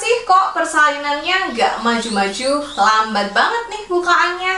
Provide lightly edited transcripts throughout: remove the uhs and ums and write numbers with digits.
sih kok persalinannya nggak maju-maju, lambat banget nih bukaannya?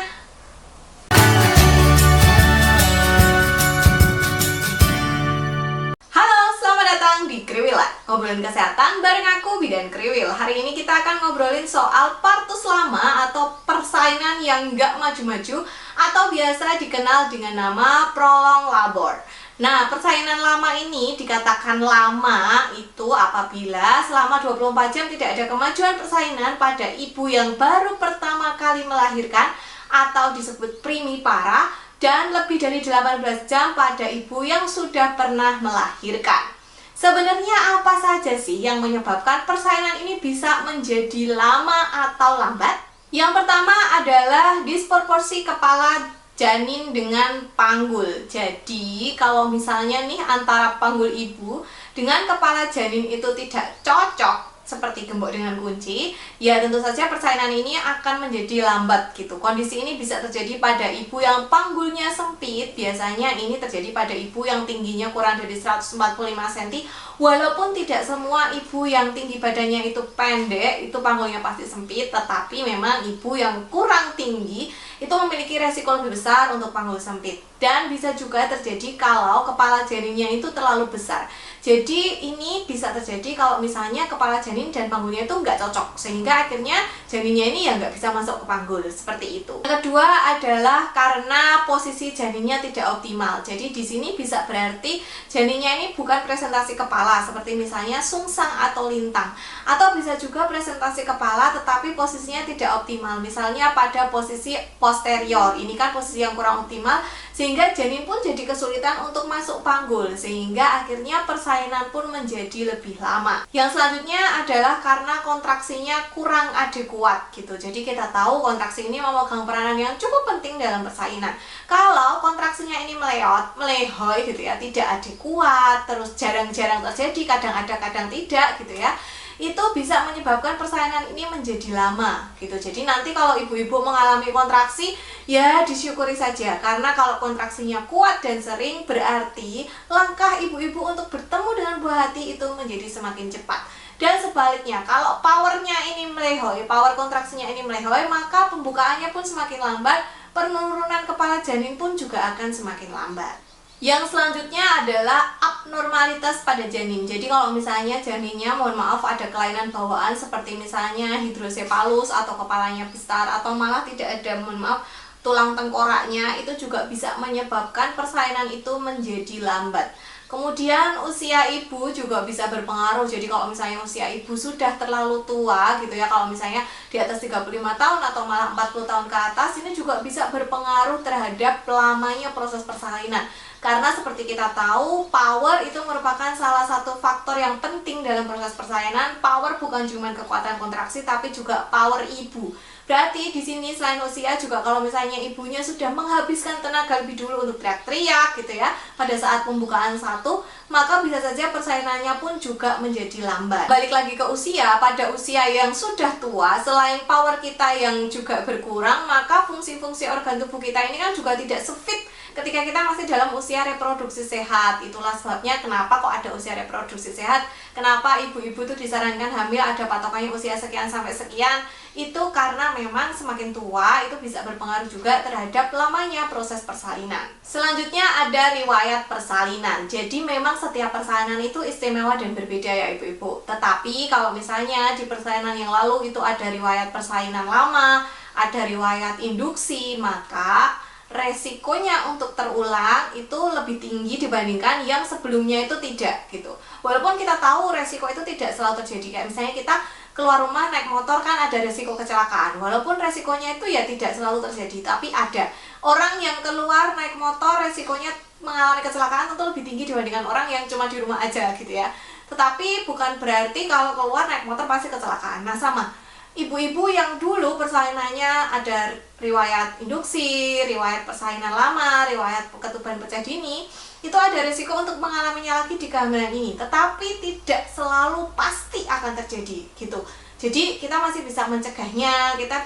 Halo, selamat datang di Kriwilan, ngobrolin kesehatan bareng aku Bidan Kriwil. Hari ini kita akan ngobrolin soal partus lama atau persalinan yang nggak maju-maju atau biasa dikenal dengan nama prolong labor. Nah, persalinan lama ini dikatakan lama itu apabila selama 24 jam tidak ada kemajuan persalinan pada ibu yang baru pertama kali melahirkan atau disebut primipara, dan lebih dari 18 jam pada ibu yang sudah pernah melahirkan. Sebenarnya apa saja sih yang menyebabkan persalinan ini bisa menjadi lama atau lambat? Yang pertama adalah disproporsi kepala janin dengan panggul. Jadi kalau misalnya nih antara panggul ibu dengan kepala janin itu tidak cocok seperti gembok dengan kunci, ya tentu saja persalinan ini akan menjadi lambat gitu. Kondisi ini bisa terjadi pada ibu yang panggulnya sempit. Biasanya ini terjadi pada ibu yang tingginya kurang dari 145 cm. Walaupun tidak semua ibu yang tinggi badannya itu pendek, itu panggulnya pasti sempit, tetapi memang ibu yang kurang tinggi itu memiliki resiko lebih besar untuk panggul sempit. Dan bisa juga terjadi kalau kepala janinnya itu terlalu besar. Jadi ini bisa terjadi kalau misalnya kepala janin dan panggulnya itu nggak cocok, sehingga akhirnya janinnya ini ya nggak bisa masuk ke panggul, seperti itu. Yang kedua adalah karena posisi janinnya tidak optimal. Jadi di sini bisa berarti janinnya ini bukan presentasi kepala, seperti misalnya sungsang atau lintang. Atau bisa juga presentasi kepala tetapi posisinya tidak optimal, misalnya pada posisi posterior. Ini kan posisi yang kurang optimal, sehingga janin pun jadi kesulitan untuk masuk panggul, sehingga akhirnya persalinan pun menjadi lebih lama. Yang selanjutnya adalah karena kontraksinya kurang adekuat gitu. Jadi kita tahu kontraksi ini memegang peranan yang cukup penting dalam persalinan. Kalau kontraksinya ini melehoi gitu ya, tidak adekuat, terus jarang-jarang terjadi, kadang ada kadang tidak gitu ya, itu bisa menyebabkan persalinan ini menjadi lama gitu. Jadi nanti kalau ibu-ibu mengalami kontraksi, ya disyukuri saja, karena kalau kontraksinya kuat dan sering berarti langkah ibu-ibu untuk bertemu dengan buah hati itu menjadi semakin cepat. Dan sebaliknya, kalau powernya ini melehoi, power kontraksinya ini melehoi, maka pembukaannya pun semakin lambat, penurunan kepala janin pun juga akan semakin lambat. Yang selanjutnya adalah abnormalitas pada janin. Jadi kalau misalnya janinnya, mohon maaf, ada kelainan bawaan seperti misalnya hidrosepalus atau kepalanya besar, atau malah tidak ada, mohon maaf, tulang tengkoraknya, itu juga bisa menyebabkan persalinan itu menjadi lambat. Kemudian usia ibu juga bisa berpengaruh. Jadi kalau misalnya usia ibu sudah terlalu tua gitu ya, kalau misalnya di atas 35 tahun atau malah 40 tahun ke atas, ini juga bisa berpengaruh terhadap lamanya proses persalinan. Karena seperti kita tahu, power itu merupakan salah satu faktor yang penting dalam proses persalinan. Power bukan cuma kekuatan kontraksi, tapi juga power ibu. Berarti di sini selain usia juga kalau misalnya ibunya sudah menghabiskan tenaga lebih dulu untuk teriak-teriak gitu ya pada saat pembukaan satu, maka bisa saja persalinannya pun juga menjadi lambat. Balik lagi ke usia, pada usia yang sudah tua, selain power kita yang juga berkurang, maka fungsi-fungsi organ tubuh kita ini kan juga tidak sefit ketika kita masih dalam usia reproduksi sehat. Itulah sebabnya kenapa kok ada usia reproduksi sehat, kenapa ibu-ibu tuh disarankan hamil ada patokannya usia sekian sampai sekian. Itu karena memang semakin tua itu bisa berpengaruh juga terhadap lamanya proses persalinan. Selanjutnya ada riwayat persalinan. Jadi memang setiap persalinan itu istimewa dan berbeda ya ibu-ibu. Tetapi kalau misalnya di persalinan yang lalu itu ada riwayat persalinan lama, ada riwayat induksi, maka resikonya untuk terulang itu lebih tinggi dibandingkan yang sebelumnya itu tidak gitu. Walaupun kita tahu resiko itu tidak selalu terjadi, kayak misalnya kita keluar rumah naik motor kan ada resiko kecelakaan. Walaupun resikonya itu ya tidak selalu terjadi, tapi ada. Orang yang keluar naik motor resikonya mengalami kecelakaan tentu lebih tinggi dibandingkan orang yang cuma di rumah aja gitu ya. Tetapi bukan berarti kalau keluar naik motor pasti kecelakaan. Nah sama, ibu-ibu yang dulu persalinannya ada riwayat induksi, riwayat persalinan lama, riwayat ketuban pecah dini, itu ada risiko untuk mengalaminya lagi di kehamilan ini, tetapi tidak selalu pasti akan terjadi gitu. Jadi kita masih bisa mencegahnya, kita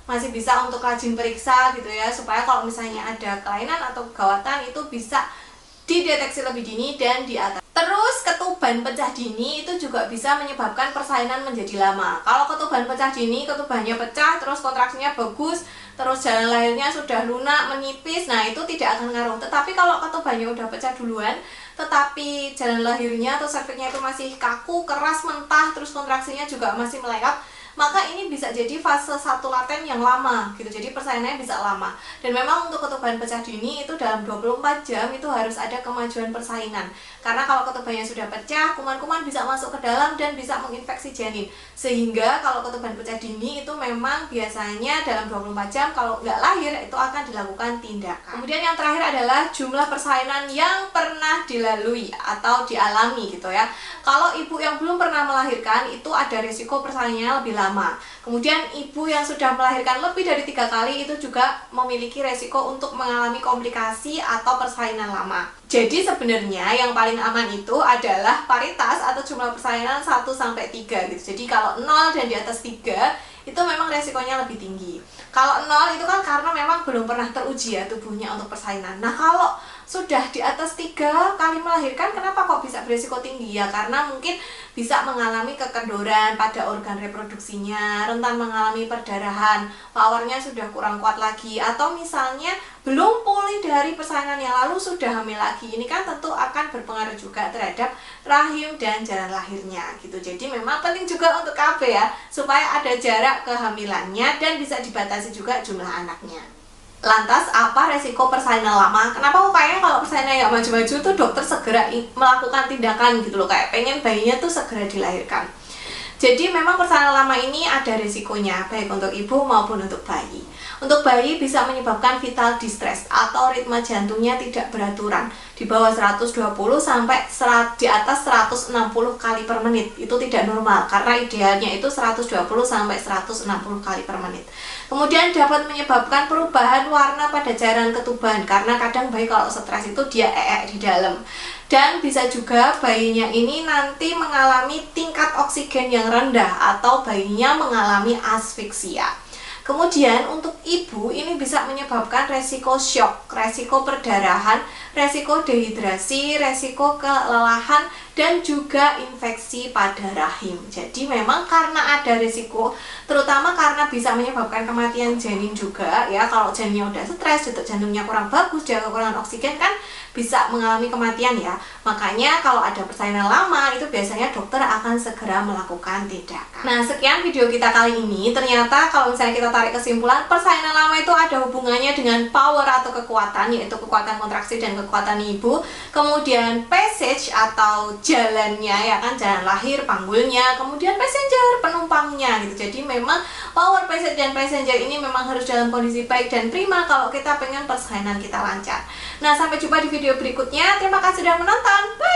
masih bisa untuk rajin periksa gitu ya, supaya kalau misalnya ada kelainan atau gawatan itu bisa dideteksi lebih dini dan diatasi. Terus ketuban pecah dini itu juga bisa menyebabkan persalinan menjadi lama. Kalau ketuban pecah dini, ketubannya pecah, terus kontraksinya bagus, terus jalan lahirnya sudah lunak, menipis, nah itu tidak akan ngaruh. Tetapi kalau ketubannya udah pecah duluan, tetapi jalan lahirnya atau serviksnya itu masih kaku, keras, mentah, terus kontraksinya juga masih melayap, maka ini bisa jadi fase 1 laten yang lama gitu. Jadi persalinannya bisa lama. Dan memang untuk ketuban pecah dini itu dalam 24 jam itu harus ada kemajuan persalinan. Karena kalau ketubannya sudah pecah, kuman-kuman bisa masuk ke dalam dan bisa menginfeksi janin. Sehingga kalau ketuban pecah dini itu memang biasanya dalam 24 jam kalau nggak lahir itu akan dilakukan tindakan. Kemudian yang terakhir adalah jumlah persalinan yang pernah dilalui atau dialami gitu ya. Kalau ibu yang belum pernah melahirkan itu ada risiko persalinannya lebih lama. Kemudian ibu yang sudah melahirkan lebih dari 3 kali itu juga memiliki resiko untuk mengalami komplikasi atau persalinan lama. Jadi sebenarnya yang paling aman itu adalah paritas atau jumlah persalinan 1-3 gitu. Jadi kalau 0 dan di atas 3 itu memang resikonya lebih tinggi. Kalau 0 itu kan karena memang belum pernah teruji ya tubuhnya untuk persalinan. Nah kalau sudah di atas 3 kali melahirkan, kenapa kok bisa beresiko tinggi? Ya karena mungkin bisa mengalami kekendoran pada organ reproduksinya, rentan mengalami perdarahan, powernya sudah kurang kuat lagi, atau misalnya belum pulih dari persalinan yang lalu sudah hamil lagi. Ini kan tentu akan berpengaruh juga terhadap rahim dan jalan lahirnya gitu. Jadi memang penting juga untuk KB ya, supaya ada jarak kehamilannya dan bisa dibatasi juga jumlah anaknya. Lantas apa resiko persalinan lama? Kenapa kok kayaknya kalau persalinan nggak maju-maju tuh dokter segera melakukan tindakan gitu loh, kayak pengen bayinya tuh segera dilahirkan. Jadi memang persalinan lama ini ada resikonya, baik untuk ibu maupun untuk bayi. Untuk bayi bisa menyebabkan vital distress atau ritme jantungnya tidak beraturan di bawah 120 sampai di atas 160 kali per menit. Itu tidak normal karena idealnya itu 120 sampai 160 kali per menit. Kemudian dapat menyebabkan perubahan warna pada cairan ketuban karena kadang bayi kalau stres itu dia di dalam. Dan bisa juga bayinya ini nanti mengalami tingkat oksigen yang rendah atau bayinya mengalami asfiksia. Kemudian untuk ibu ini bisa menyebabkan resiko shock, resiko perdarahan, resiko dehidrasi, resiko kelelahan, dan juga infeksi pada rahim. Jadi memang karena ada resiko, terutama karena bisa menyebabkan kematian janin juga ya. Kalau janinnya udah stres, detak jantungnya kurang bagus, dia kekurangan oksigen kan bisa mengalami kematian ya. Makanya kalau ada persalinan lama itu biasanya dokter akan segera melakukan tindakan. Nah sekian video kita kali ini. Ternyata kalau misalnya kita tarik kesimpulan, persalinan lama itu ada hubungannya dengan power atau kekuatan, yaitu kekuatan kontraksi dan kekuatan ibu. Kemudian passage atau jalannya ya kan, jalan lahir, panggulnya, kemudian passenger, penumpangnya gitu. Jadi memang power passage dan passenger ini memang harus dalam kondisi baik dan prima kalau kita pengen persalinan kita lancar. Nah sampai jumpa di video berikutnya. Terima kasih sudah menonton. Bye!